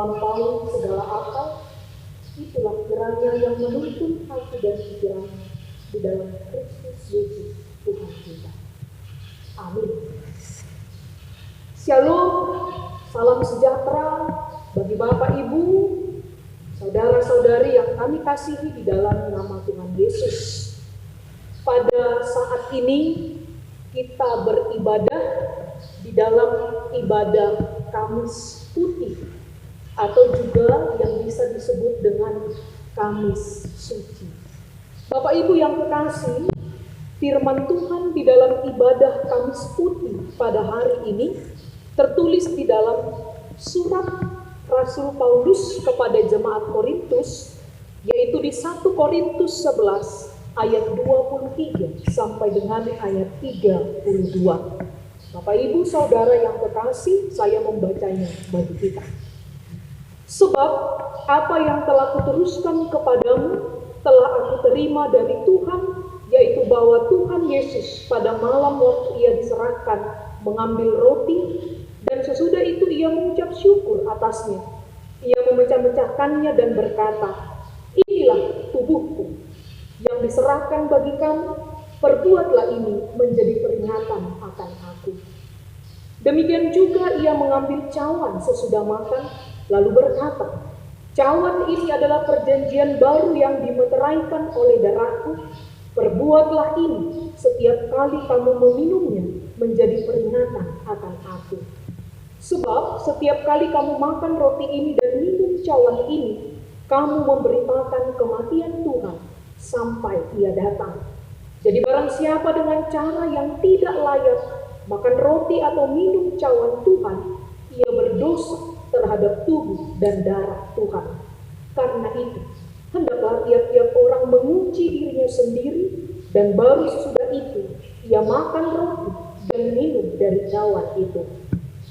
melampaui segala akal, itulah kiranya yang menuntun hati dan pikiran di dalam Kristus Yesus Tuhan kita. Amin. Shalom, salam sejahtera bagi Bapak, Ibu, saudara-saudari yang kami kasihi di dalam nama Tuhan Yesus. Pada saat ini kita beribadah di dalam ibadah Kamis Putih atau juga yang bisa disebut dengan Kamis Suci. Bapak Ibu yang kekasih, firman Tuhan di dalam ibadah Kamis Putih pada hari ini tertulis di dalam surat Rasul Paulus kepada jemaat Korintus, yaitu di 1 Korintus 11 ayat 23 sampai dengan ayat 32. Bapak Ibu Saudara yang kekasih, saya membacanya bagi kita. Sebab apa yang telah kuteruskan kepadamu telah aku terima dari Tuhan, yaitu bahwa Tuhan Yesus pada malam waktu ia diserahkan mengambil roti, dan sesudah itu ia mengucap syukur atasnya. Ia memecah-mecahkannya dan berkata, "Inilah tubuhku yang diserahkan bagi kamu, perbuatlah ini menjadi peringatan akan aku." Demikian juga ia mengambil cawan sesudah makan, lalu berkata, "Cawan ini adalah perjanjian baru yang dimeteraikan oleh darahku. Perbuatlah ini setiap kali kamu meminumnya menjadi peringatan akan aku. Sebab setiap kali kamu makan roti ini dan minum cawan ini, kamu memberitakan kematian Tuhan sampai ia datang. Jadi barang siapa dengan cara yang tidak layak makan roti atau minum cawan Tuhan, ia berdosa terhadap tubuh dan darah Tuhan. Karena itu, hendaklah tiap-tiap orang menguji dirinya sendiri, dan baru sesudah itu ia makan roti dan minum dari cawan itu.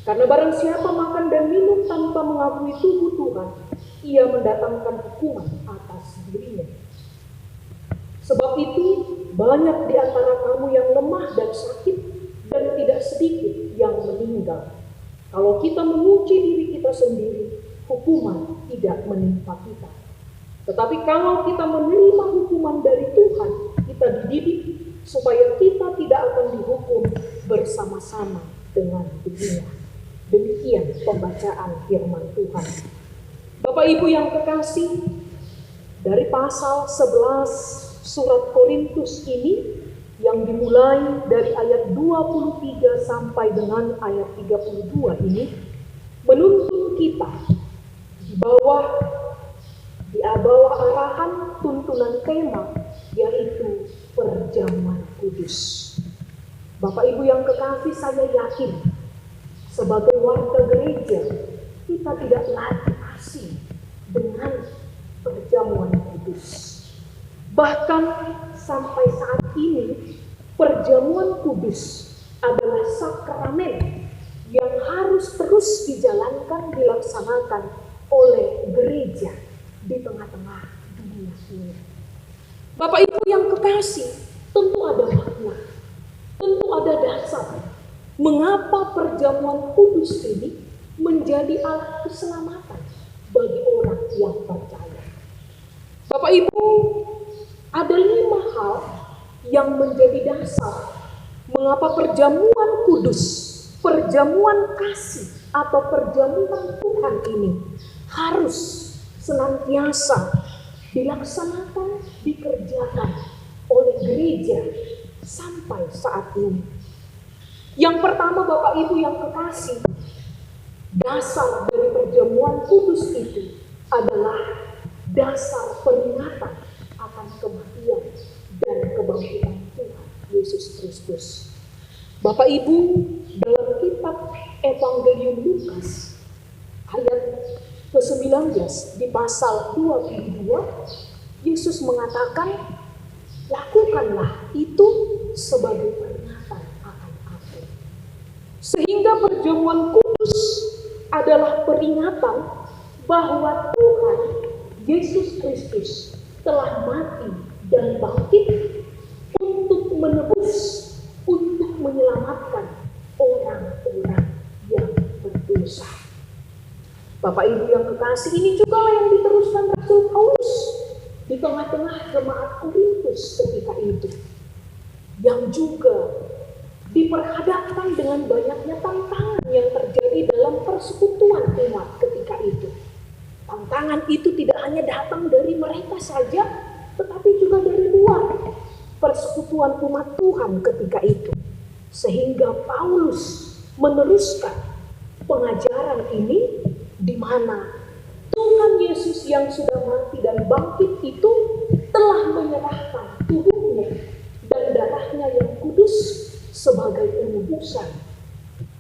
Karena barang siapa makan dan minum tanpa mengakui tubuh Tuhan, ia mendatangkan hukuman atas dirinya. Sebab itu, banyak di antara kamu yang lemah dan sakit, dan tidak sedikit yang meninggal. Kalau kita menguji diri kita sendiri, hukuman tidak menimpa kita. Tetapi kalau kita menerima hukuman dari Tuhan, kita dididik supaya kita tidak akan dihukum bersama-sama dengan dunia. Demikian pembacaan firman Tuhan. Bapak Ibu yang kekasih, dari pasal 11 surat Korintus ini yang dimulai dari ayat 23 sampai dengan ayat 32 ini menuntun kita di bawah arahan tuntunan tema, yaitu perjamuan kudus. Bapak Ibu yang kekasih, saya yakin sebagai warga gereja kita tidak lagi asing dengan perjamuan kudus. Bahkan sampai saat ini, perjamuan kudus adalah sakramen yang harus terus dijalankan, dilaksanakan oleh gereja di tengah-tengah dunia ini. Bapak Ibu yang kekasih, tentu ada makna, tentu ada dasar mengapa perjamuan kudus ini menjadi alat keselamatan bagi orang yang percaya. Bapak Ibu, ada 5 hal yang menjadi dasar mengapa perjamuan kudus, perjamuan kasih atau perjamuan Tuhan ini harus senantiasa dilaksanakan, dikerjakan oleh gereja sampai saat ini. Yang pertama, Bapak Ibu yang kekasih, dasar dari perjamuan kudus itu adalah dasar peringatan akan kematian dan kebangkitan Tuhan Yesus Kristus. Bapak Ibu, dalam kitab Evangelium Lukas ayat ke-19 di pasal 22, Yesus mengatakan, "Lakukanlah itu sebagai peringatan akan aku." Sehingga perjamuan kudus adalah peringatan bahwa Tuhan Yesus Kristus telah mati dan bangkit untuk menebus, untuk menyelamatkan orang-orang yang berdosa. Bapak Ibu yang kekasih, ini juga yang diteruskan Rasul Paulus di tengah-tengah jemaat Korintus ketika itu, yang juga diperhadapkan dengan banyaknya tantangan yang terjadi dalam persekutuan umat ketika itu. Tantangan itu tidak hanya datang dari mereka saja, tetapi juga dari luar persekutuan umat Tuhan ketika itu. Sehingga Paulus meneruskan pengajaran ini, di mana Tuhan Yesus yang sudah mati dan bangkit itu telah menyerahkan tubuhnya dan darahnya yang kudus sebagai penebusan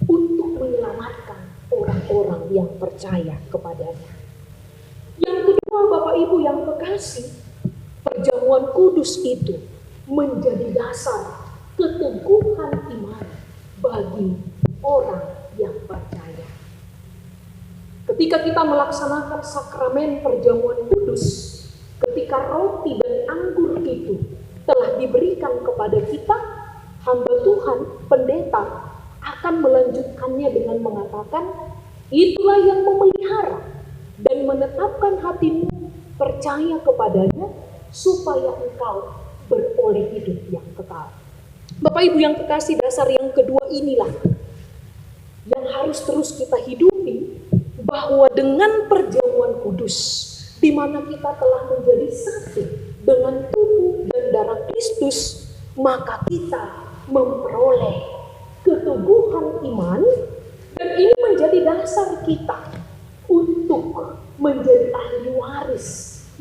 untuk menyelamatkan orang-orang yang percaya kepadanya. Yang kedua, Bapak Ibu yang kekasih, perjamuan kudus itu menjadi dasar keteguhan iman bagi orang yang percaya. Ketika kita melaksanakan sakramen perjamuan kudus, ketika roti dan anggur itu telah diberikan kepada kita, hamba Tuhan, pendeta, akan melanjutkannya dengan mengatakan, itulah yang memelihara dan menetapkan hatimu percaya kepadanya, supaya engkau beroleh hidup yang kekal. Bapak Ibu yang kekasih, dasar yang kedua inilah yang harus terus kita hidupi, bahwa dengan perjamuan kudus, di mana kita telah menjadi satu dengan tubuh dan darah Kristus, maka kita memperoleh keteguhan iman, dan ini menjadi dasar kita untuk menjadi ahli waris,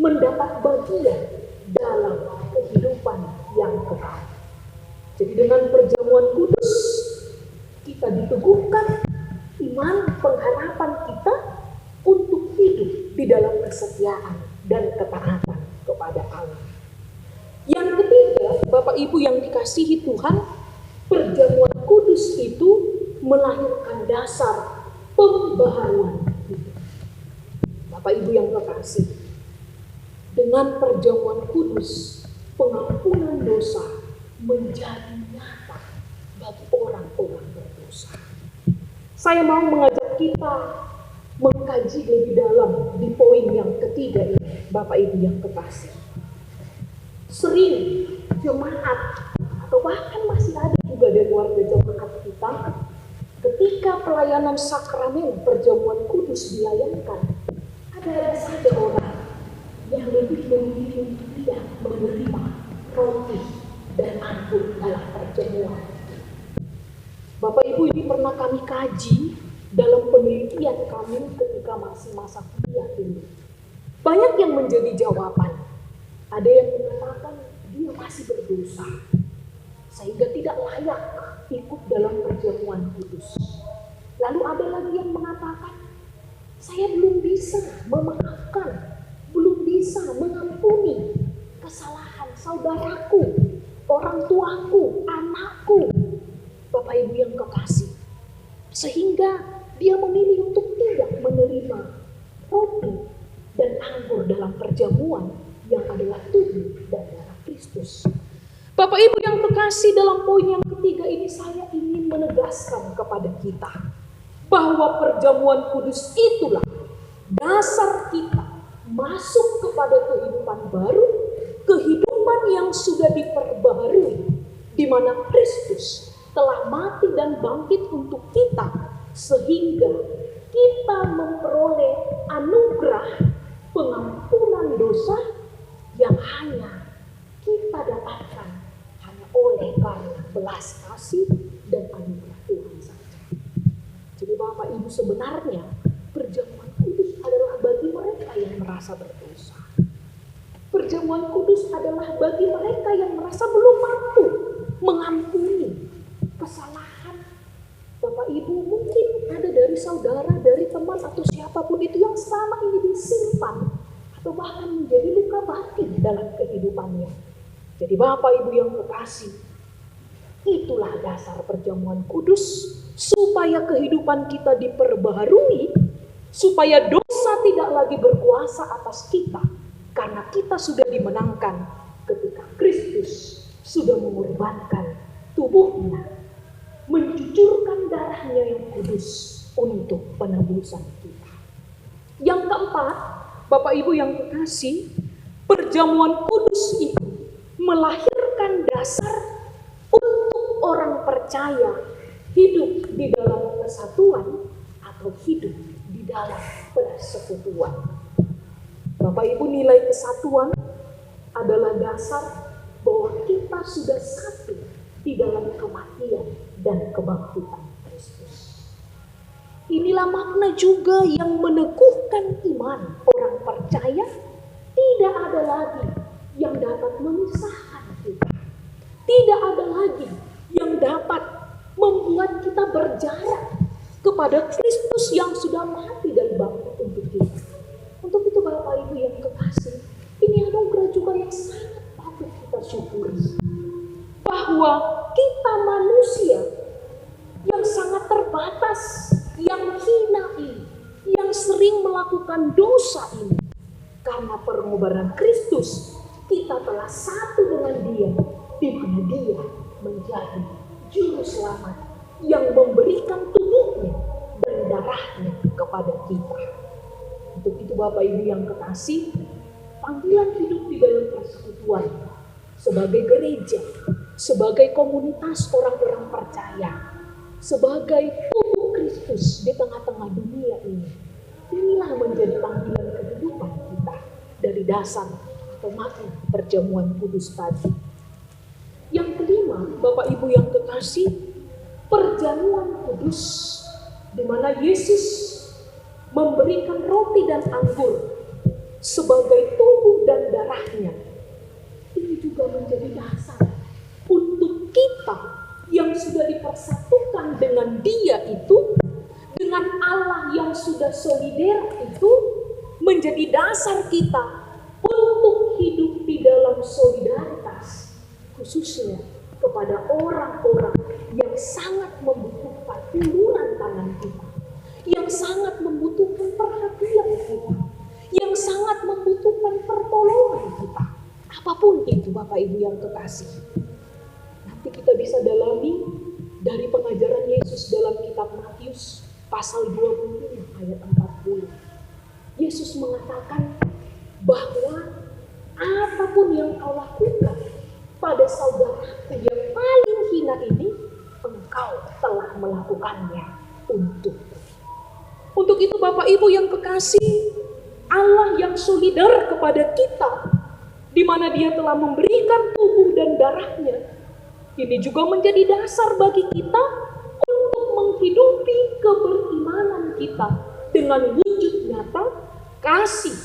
mendapat bagian dalam kehidupan yang kekal. Jadi dengan perjamuan kudus kita diteguhkan iman, pengharapan kita untuk hidup di dalam kesetiaan dan ketaatan kepada Allah. Yang ketiga, Bapak Ibu yang dikasihi Tuhan, perjamuan kudus itu melahirkan dasar pembaharuan hidup. Bapak Ibu yang kekasih, dengan perjamuan kudus, pengampunan dosa menjadi nyata bagi orang-orang berdosa. Saya mau mengajak kita mengkaji lebih dalam di poin yang ketiga ini, Bapak Ibu yang kekasih. Sering jemaat atau bahkan masih ada juga dari warga jemaat kita, ketika pelayanan sakramen perjamuan kudus dilayankan, ada saja orang yang lebih memilih untuk tidak menerima roti dan anggur dalam perjamuan. Bapak Ibu, ini pernah kami kaji dalam penelitian kami ketika masih masa kuliah dulu. Banyak yang menjadi jawaban. Ada yang mengatakan dia masih berdosa, sehingga tidak layak ikut dalam perjamuan kudus. Lalu ada lagi yang mengatakan, saya belum bisa memaafkan, belum bisa mengampuni kesalahan saudaraku, orang tuaku, anakku. Bapak Ibu yang kekasih, sehingga dia memilih untuk tidak menerima roti dan anggur dalam perjamuan yang adalah tubuh dan darah Kristus. Bapak Ibu yang kekasih, dalam poin yang ketiga ini saya ingin menegaskan kepada kita bahwa perjamuan kudus itulah dasar kita masuk kepada kehidupan baru, kehidupan yang sudah diperbaharui, di mana Kristus telah mati dan bangkit untuk kita, sehingga kita memperoleh anugerah pengampunan dosa yang hanya kita dapatkan hanya oleh karena belas kasih dan anugerah Tuhan saja. Jadi Bapak Ibu, sebenarnya perjamuan kudus adalah bagi mereka yang merasa berdosa. Perjamuan kudus adalah bagi mereka yang merasa belum mampu mengampuni kesalahan. Bapak Ibu, mungkin ada dari saudara, dari teman atau siapapun itu yang selama ini disimpan atau bahkan menjadi luka batin dalam kehidupannya. Jadi Bapak Ibu yang kekasih, itulah dasar perjamuan kudus, supaya kehidupan kita diperbaharui, supaya dosa tidak lagi berkuasa atas kita, karena kita sudah dimenangkan ketika Kristus sudah mengorbankan tubuhnya, mencucurkan darahnya yang kudus untuk penebusan kita. Yang keempat, Bapak Ibu yang kekasih, perjamuan kudus itu melahirkan dasar untuk orang percaya hidup di dalam kesatuan atau hidup di dalam persekutuan. Bapak Ibu, nilai kesatuan adalah dasar bahwa kita sudah satu di dalam kematian dan kebangkitan Kristus. Inilah makna juga yang meneguhkan iman orang percaya. Tidak ada lagi yang dapat memisahkan kita. Tidak ada lagi yang dapat membuat kita berjarak kepada Kristus yang sudah mati dan bangkit untuk kita. Untuk itu Bapak Ibu yang kekasih, ini anugerah juga yang sangat patut kita syukuri. Bahwa kita manusia yang sangat terbatas, yang hina ini, yang sering melakukan dosa ini, karena pengorbanan Kristus, kita telah satu dengan Dia, di mana Dia menjadi juru selamat yang memberikan tubuhnya dan darahnya kepada kita. Untuk itu Bapak Ibu yang kekasih, panggilan hidup di dalam persekutuan sebagai gereja, sebagai komunitas orang-orang percaya, sebagai tubuh Kristus di tengah-tengah dunia ini, inilah menjadi panggilan kehidupan kita dari dasar atau makna perjamuan kudus tadi. Yang kelima, Bapak Ibu yang kekasih, perjamuan kudus di mana Yesus memberikan roti dan anggur sebagai tubuh dan darahnya. Ini juga menjadi dasar untuk kita yang sudah dipersatukan dengan Dia itu, dengan Allah yang sudah solider itu, menjadi dasar kita untuk hidup di dalam solidaritas, khususnya kepada orang-orang yang sangat membutuhkan uluran tangan kita, yang sangat membutuhkan perhatian kita, yang sangat membutuhkan pertolongan kita. Apapun itu Bapak Ibu yang kekasih, nanti kita bisa dalami dari pengajaran Yesus dalam kitab Matius pasal 25 ayat 40. Yesus mengatakan bahwa apapun yang kau lakukan pada saudaraku yang paling hina ini, engkau telah melakukannya untukku. Untuk itu Bapak Ibu yang kekasih, Allah yang solidar kepada kita, di mana Dia telah memberikan tubuh dan darahnya, ini juga menjadi dasar bagi kita untuk menghidupi keberimanan kita dengan wujud nyata kasih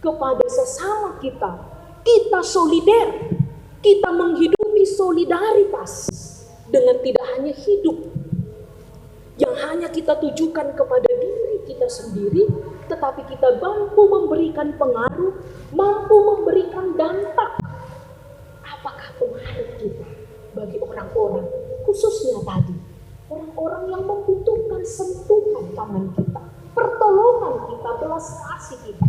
kepada sesama kita. Kita solider, kita menghidupi solidaritas dengan tidak hanya hidup yang hanya kita tujukan kepada diri kita sendiri, tetapi kita mampu memberikan pengaruh, mampu memberikan dampak. Apakah pengaruh kita bagi orang-orang, khususnya tadi, orang-orang yang membutuhkan sentuhan tangan kita, pertolongan kita, belas kasih kita,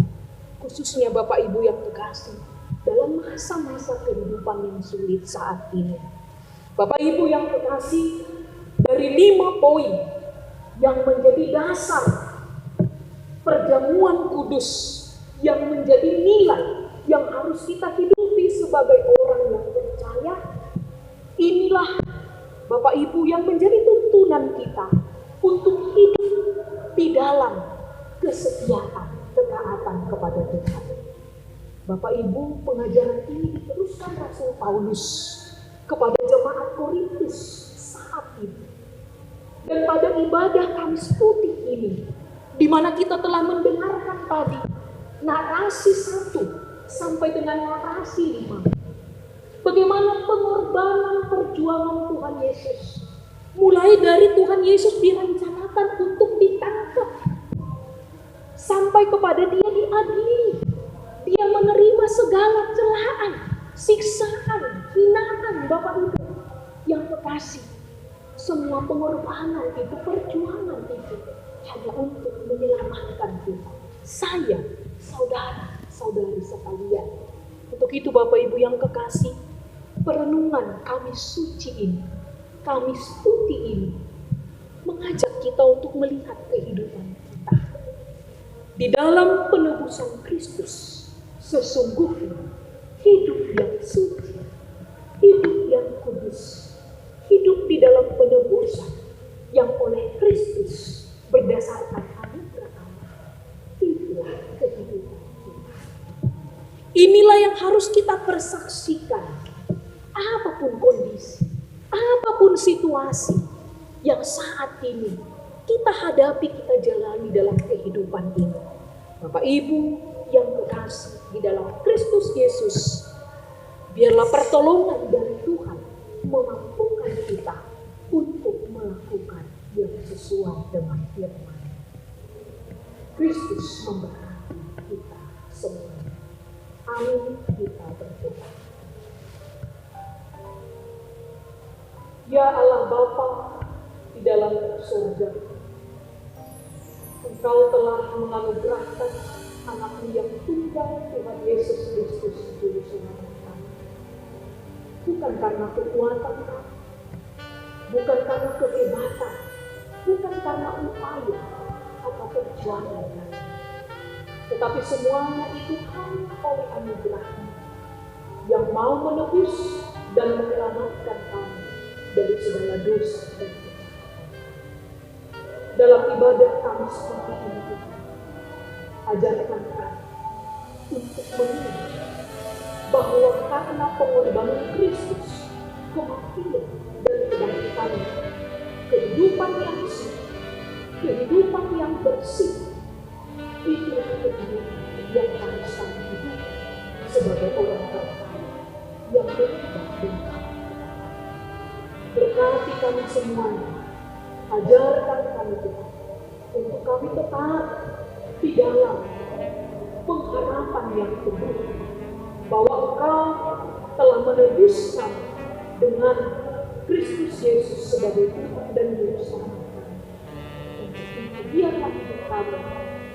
khususnya Bapak Ibu yang kekasih, dalam masa-masa kehidupan yang sulit saat ini. Bapak Ibu yang kekasih, dari 5 poin yang menjadi dasar perjamuan kudus, yang menjadi nilai yang harus kita hidupi sebagai orang yang percaya, inilah Bapak Ibu yang menjadi tuntunan kita untuk hidup di dalam kesetiaan, ketaatan kepada Tuhan. Bapak Ibu, pengajaran ini diteruskan Rasul Paulus kepada jemaat Korintus saat ini. Dan pada ibadah Kamis Putih ini, di mana kita telah mendengarkan tadi narasi 1 sampai dengan narasi 5, bagaimana pengorbanan perjuangan Tuhan Yesus, mulai dari Tuhan Yesus direncanakan untuk ditangkap, sampai kepada Dia diadili, Dia menerima segala celaan, siksaan, hinaan. Bapak Ibu yang kekasih, semua pengorbanan itu, perjuangan itu hanya untuk menyelamatkan kita, saya, saudara-saudari sekalian. Untuk itu Bapak Ibu yang kekasih, perenungan Kamis Suci ini, Kamis Putih ini, mengajak kita untuk melihat kehidupan kita. Di dalam penebusan Kristus, sesungguhnya hidup yang suci, hidup yang kudus, hidup di dalam penebusan yang oleh Kristus berdasarkan anugerah Allah. Itulah kehidupan kita. Inilah yang harus kita persaksikan. Apapun kondisi, apapun situasi yang saat ini kita hadapi, kita jalani dalam kehidupan ini. Bapak Ibu yang kekasih di dalam Kristus Yesus, biarlah pertolongan dari Tuhan memampukan kita untuk melakukan yang sesuai dengan firman. Kristus memberkati kita semua. Amin. Kita berdoa. Ya Allah Bapa di dalam surga, Engkau telah menganugerahkan anak-Mu yang tunggal, Tuhan Yesus Kristus, Juru Selamat kami. Bukan karena kekuatan kami, bukan karena kehebatan, bukan karena upaya atau perjuangan kami, tetapi semuanya itu hanya oleh anugerah-Mu yang mau menebus dan menyelamatkan kami dari segala dosa dan kejahatan. Dalam ibadah kami seperti ini, Tuhan, ajarkan kami untuk mengingat bahwa karena pengorbanan Kristus, kematian dan kebangkitannya, kehidupan yang suci, kehidupan yang bersih, itulah kehidupan yang harus kami hidup sebagai orang percaya yang beriman dengan Allah. Berkati kami semuanya, ajarkan kami Tuhan, untuk kami tetap di dalam pengharapan yang teguh, bahwa Engkau telah menebus kami dengan Kristus Yesus sebagai Tuhan dan Juru Selamat kami. Untuk itu biarlah hidup kami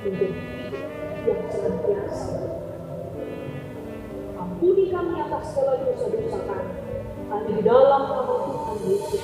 menjadi hidup yang senantiasa. Ampuni kami atas segala dosa-dosa kami, hanya di dalam nama Tuhan Yesus